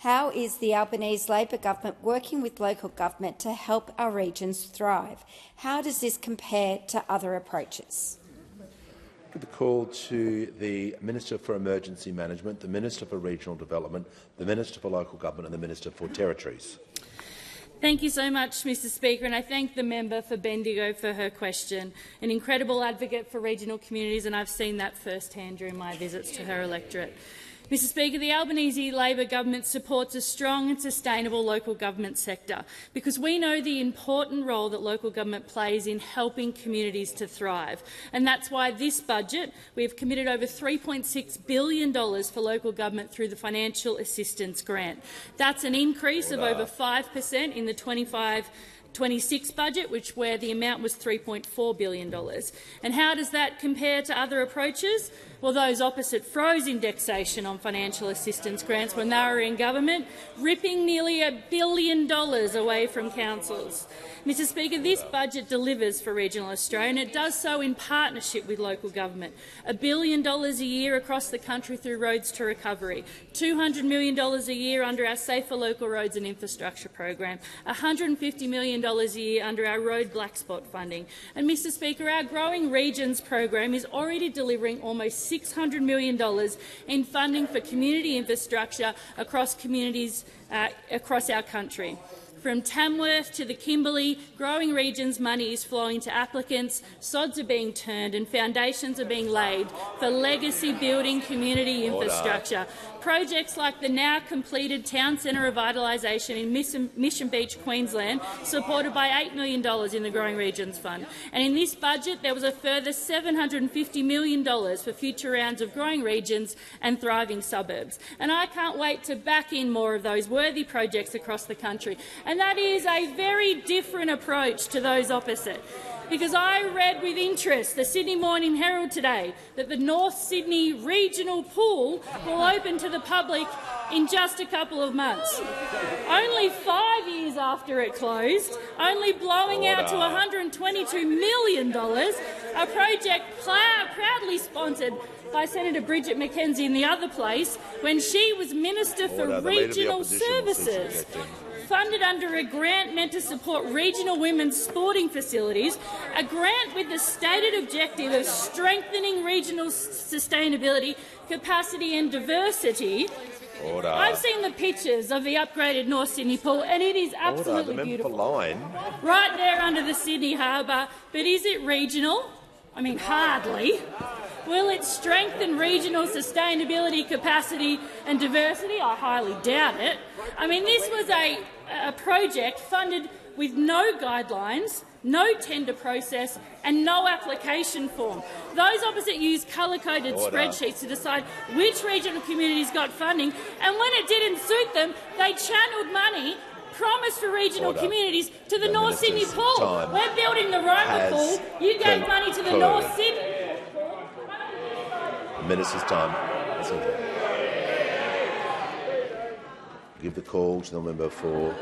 How is the Albanese Labor government working with local government to help our regions thrive? How does this compare to other approaches? Give the call to the Minister for Emergency Management, the Minister for Regional Development, the Minister for Local Government and the Minister for Territories. Thank you so much, Mr Speaker, and I thank the member for Bendigo for her question. An incredible advocate for regional communities, and I've seen that firsthand during my visits to her electorate. Mr Speaker, the Albanese Labor government supports a strong and sustainable local government sector because we know the important role that local government plays in helping communities to thrive. And that's why this budget we have committed over $3.6 billion for local government through the Financial Assistance Grant. That's an increase of over 5% in the 25-26 budget, where the amount was $3.4 billion. And how does that compare to other approaches? Well, those opposite froze indexation on financial assistance grants when they were in government, ripping nearly $1 billion away from councils. Mr Speaker, this budget delivers for regional Australia, and it does so in partnership with local government. $1 billion a year across the country through Roads to Recovery, $200 million a year under our Safer Local Roads and Infrastructure program, $150 million a year under our Road Black Spot funding. And, Mr Speaker, our Growing Regions program is already delivering almost $600 million in funding for community infrastructure across communities across our country. From Tamworth to the Kimberley, Growing Regions money is flowing to applicants, sods are being turned and foundations are being laid for legacy-building community infrastructure. Projects like the now-completed Town Centre revitalisation in Mission Beach, Queensland, supported by $8 million in the Growing Regions Fund. And in this budget, there was a further $750 million for future rounds of Growing Regions and Thriving Suburbs. And I can't wait to back in more of those worthy projects across the country. And that is a very different approach to those opposite. Because I read with interest the Sydney Morning Herald today that the North Sydney Regional Pool will open to the public in just a couple of months. Only 5 years after it closed, only blowing out to $122 million, a project proudly sponsored by Senator Bridget McKenzie in the other place when she was Minister for Regional Services. Funded under a grant meant to support regional women's sporting facilities, a grant with the stated objective of strengthening regional sustainability, capacity and diversity. I've seen the pictures of the upgraded North Sydney pool, and it is absolutely beautiful. Right there under the Sydney Harbour. But is it regional? I mean, hardly. Will it strengthen regional sustainability, capacity and diversity? I highly doubt it. I mean, this was a project funded with no guidelines, no tender process and no application form. Those opposite used colour-coded spreadsheets to decide which regional communities got funding, and when it didn't suit them, they channelled money promised for regional communities to the North Sydney pool. We're building the Roma pool. You gave money to the North Sydney. Minister's time. Give the call to the member for